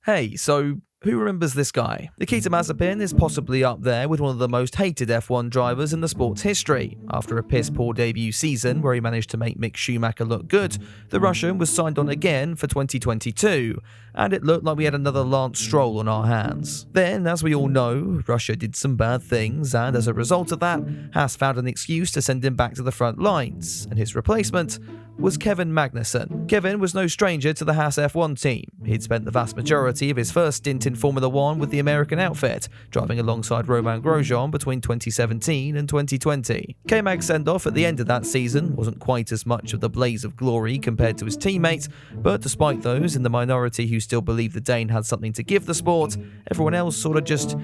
Hey, so who remembers this guy? Nikita Mazepin is possibly up there with one of the most hated F1 drivers in the sport's history. After a piss-poor debut season where he managed to make Mick Schumacher look good, the Russian was signed on again for 2022, and it looked like we had another Lance Stroll on our hands. Then, as we all know, Russia did some bad things, and as a result of that, Haas found an excuse to send him back to the front lines, and his replacement was Kevin Magnussen. Kevin was no stranger to the Haas F1 team. He'd spent the vast majority of his first stint in Formula 1 with the American outfit, driving alongside Romain Grosjean between 2017 and 2020. K-Mag's send-off at the end of that season wasn't quite as much of the blaze of glory compared to his teammate, but despite those in the minority who still believed the Dane had something to give the sport, everyone else sort of just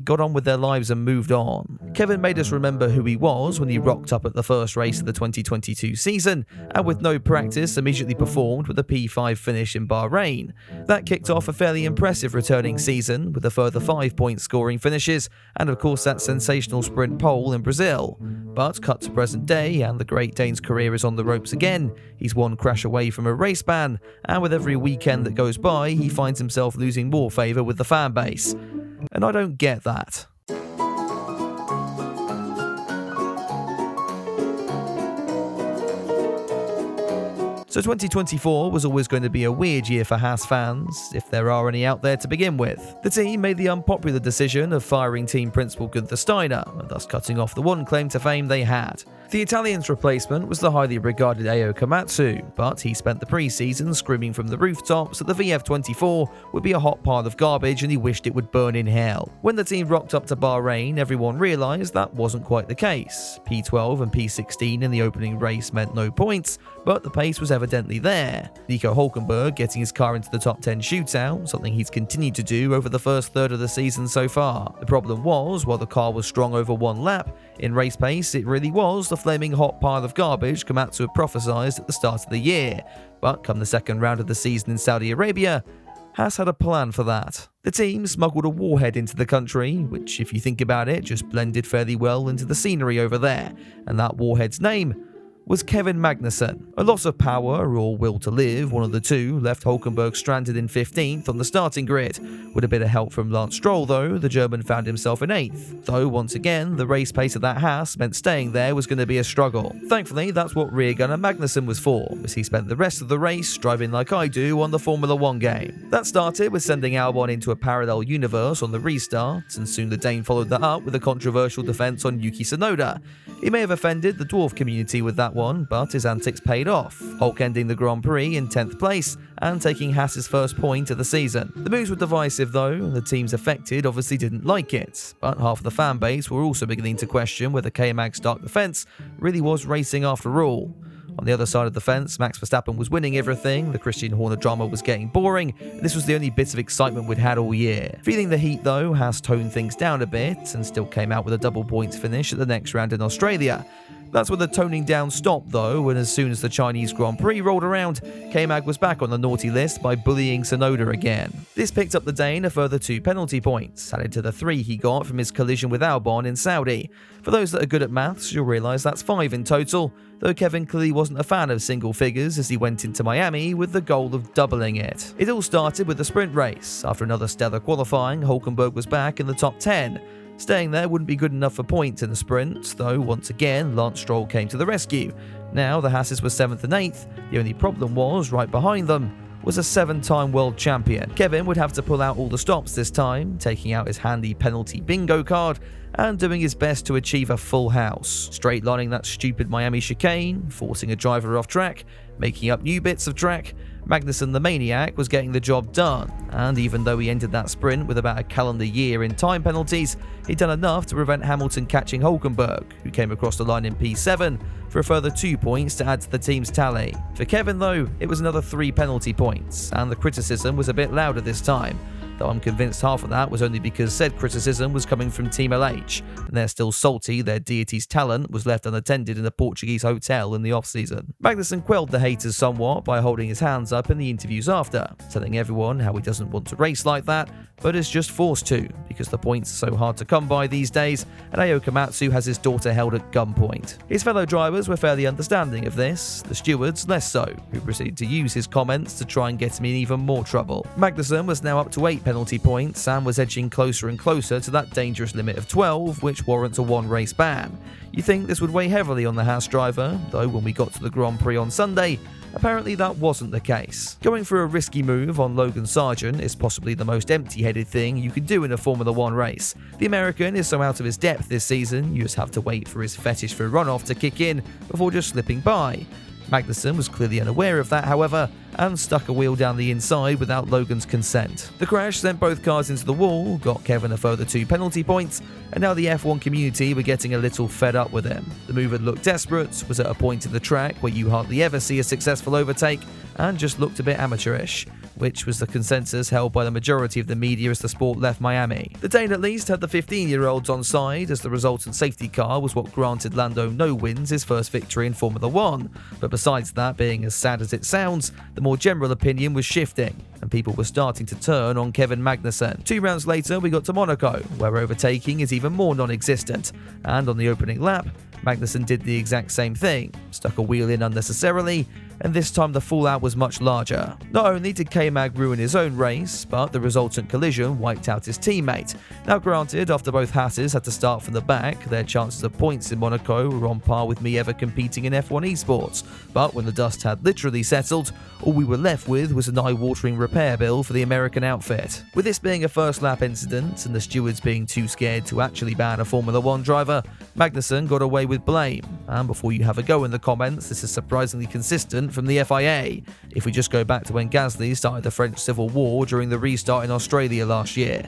got on with their lives and moved on. Kevin made us remember who he was when he rocked up at the first race of the 2022 season, and with no practice immediately performed with a P5 finish in Bahrain. That kicked off a fairly impressive returning season with a further 5-point scoring finishes, and of course that sensational sprint pole in Brazil. But cut to present day, and the Great Dane's career is on the ropes again. He's one crash away from a race ban, and with every weekend that goes by, he finds himself losing more favour with the fan base. And I don't get that. So 2024 was always going to be a weird year for Haas fans, if there are any out there to begin with. The team made the unpopular decision of firing team principal Gunther Steiner, and thus cutting off the one claim to fame they had. The Italian's replacement was the highly regarded Ao Komatsu, but he spent the pre-season screaming from the rooftops that the VF24 would be a hot pile of garbage and he wished it would burn in hell. When the team rocked up to Bahrain, everyone realised that wasn't quite the case. P12 and P16 in the opening race meant no points, but the pace was evidently there. Nico Hülkenberg getting his car into the top 10 shootout, something he's continued to do over the first third of the season so far. The problem was, while the car was strong over one lap, in race pace it really was the flaming hot pile of garbage Komatsu had prophesied at the start of the year. But come the second round of the season in Saudi Arabia, Haas had a plan for that. The team smuggled a warhead into the country, which if you think about it just blended fairly well into the scenery over there, and that warhead's name was Kevin Magnussen. A loss of power or will to live, one of the two, left Hülkenberg stranded in 15th on the starting grid. With a bit of help from Lance Stroll though, the German found himself in 8th, though once again the race pace of that Haas meant staying there was going to be a struggle. Thankfully that's what rear gunner Magnussen was for, as he spent the rest of the race driving like I do on the Formula 1 game. That started with sending Albon into a parallel universe on the restart, and soon the Dane followed that up with a controversial defence on Yuki Tsunoda. He may have offended the dwarf community with that one, but his antics paid off, Hulk ending the Grand Prix in 10th place and taking Haas's first point of the season. The moves were divisive though, and the teams affected obviously didn't like it, but half of the fan base were also beginning to question whether K-Mag's dark defence really was racing after all. On the other side of the fence, Max Verstappen was winning everything, the Christian Horner drama was getting boring, and this was the only bit of excitement we'd had all year. Feeling the heat though, Haas toned things down a bit and still came out with a double points finish at the next round in Australia. That's where the toning down stopped though, and as soon as the Chinese Grand Prix rolled around, K-Mag was back on the naughty list by bullying Tsunoda again. This picked up the Dane a further 2 penalty points, added to the 3 he got from his collision with Albon in Saudi. For those that are good at maths, you'll realise that's 5 in total, though Kevin clearly wasn't a fan of single figures as he went into Miami with the goal of doubling it. It all started with the sprint race. After another stellar qualifying, Hülkenberg was back in the top 10. Staying there wouldn't be good enough for points in the sprint, though once again Lance Stroll came to the rescue. Now the Haasses were 7th and 8th, the only problem was, right behind them was a 7-time world champion. Kevin would have to pull out all the stops this time, taking out his handy penalty bingo card and doing his best to achieve a full house. Straight lining that stupid Miami chicane, forcing a driver off track, making up new bits of track, Magnussen the Maniac was getting the job done, and even though he ended that sprint with about a calendar year in time penalties, he'd done enough to prevent Hamilton catching Hülkenberg, who came across the line in P7, for a further 2 points to add to the team's tally. For Kevin though, it was another 3 penalty points, and the criticism was a bit louder this time. though I'm convinced half of that was only because said criticism was coming from Team LH, and they're still salty their deity's talent was left unattended in a Portuguese hotel in the off-season. Magnussen quelled the haters somewhat by holding his hands up in the interviews after, telling everyone how he doesn't want to race like that, but is just forced to, because the points are so hard to come by these days, and Ayo Komatsu has his daughter held at gunpoint. His fellow drivers were fairly understanding of this, the stewards less so, who proceeded to use his comments to try and get him in even more trouble. Magnussen was now up to 8 penalty points and was edging closer and closer to that dangerous limit of 12, which warrants a one-race ban. You think this would weigh heavily on the Haas driver, though when we got to the Grand Prix on Sunday, apparently that wasn't the case. Going for a risky move on Logan Sargent is possibly the most empty-headed thing you could do in a Formula 1 race. The American is so out of his depth this season, you just have to wait for his fetish for runoff to kick in before just slipping by. Magnussen was clearly unaware of that, however, and stuck a wheel down the inside without Logan's consent. The crash sent both cars into the wall, got Kevin a further 2 penalty points, and now the F1 community were getting a little fed up with him. The move had looked desperate, was at a point in the track where you hardly ever see a successful overtake, and just looked a bit amateurish, which was the consensus held by the majority of the media as the sport left Miami. The Dane at least had the 15-year-olds on side, as the resultant safety car was what granted Lando no wins his first victory in Formula 1, but besides that being as sad as it sounds, the more general opinion was shifting, and people were starting to turn on Kevin Magnussen. 2 rounds later we got to Monaco, where overtaking is even more non-existent, and on the opening lap, Magnussen did the exact same thing, stuck a wheel in unnecessarily, and this time the fallout was much larger. Not only did K-Mag ruin his own race, but the resultant collision wiped out his teammate. Now granted, after both Haases had to start from the back, their chances of points in Monaco were on par with me ever competing in F1 esports, but when the dust had literally settled, all we were left with was an eye-watering repair bill for the American outfit. With this being a first lap incident, and the stewards being too scared to actually ban a Formula 1 driver, Magnussen got away with blame, and before you have a go in the comments, this is surprisingly consistent from the FIA, if we just go back to when Gasly started the French Civil War during the restart in Australia last year.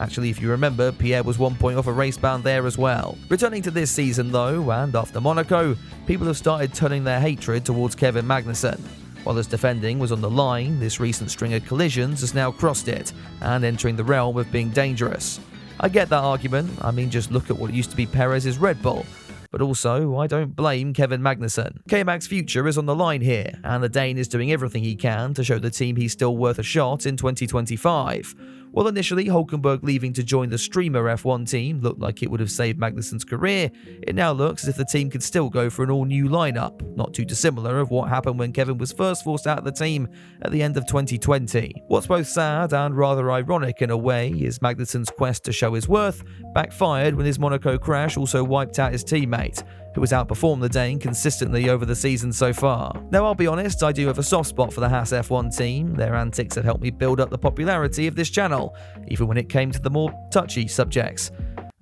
Actually, if you remember, Pierre was 1 point off a race ban there as well. Returning to this season though, and after Monaco, people have started turning their hatred towards Kevin Magnussen. While his defending was on the line, this recent string of collisions has now crossed it, and entering the realm of being dangerous. I get that argument, I mean just look at what used to be Perez's Red Bull. But also, I don't blame Kevin Magnussen. K-Mag's future is on the line here, and the Dane is doing everything he can to show the team he's still worth a shot in 2025. While initially Hulkenberg leaving to join the streamer F1 team looked like it would have saved Magnussen's career, it now looks as if the team could still go for an all-new lineup, not too dissimilar of what happened when Kevin was first forced out of the team at the end of 2020. What's both sad and rather ironic in a way is Magnussen's quest to show his worth backfired when his Monaco crash also wiped out his teammate, who has outperformed the Dane consistently over the season so far. Now I'll be honest, I do have a soft spot for the Haas F1 team. Their antics have helped me build up the popularity of this channel, even when it came to the more touchy subjects.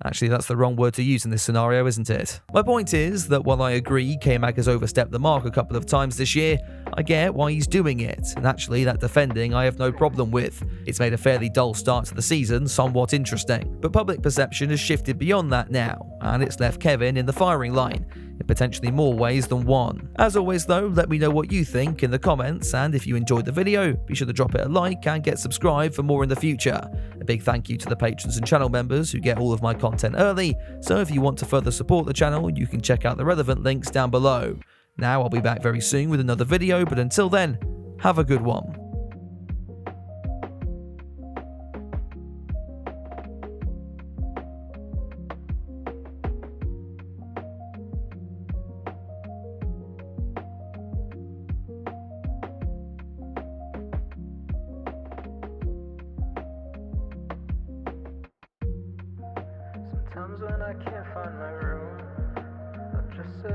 Actually, that's the wrong word to use in this scenario, isn't it? My point is that while I agree K-Mag has overstepped the mark a couple of times this year, I get why he's doing it, and actually that defending I have no problem with. It's made a fairly dull start to the season somewhat interesting, but public perception has shifted beyond that now, and it's left Kevin in the firing line, in potentially more ways than one. As always though, let me know what you think in the comments, and if you enjoyed the video, be sure to drop it a like and get subscribed for more in the future. A big thank you to the patrons and channel members who get all of my content early, so if you want to further support the channel, you can check out the relevant links down below. Now I'll be back very soon with another video, but until then, have a good one. Sometimes when I can't find my room, I'll just sit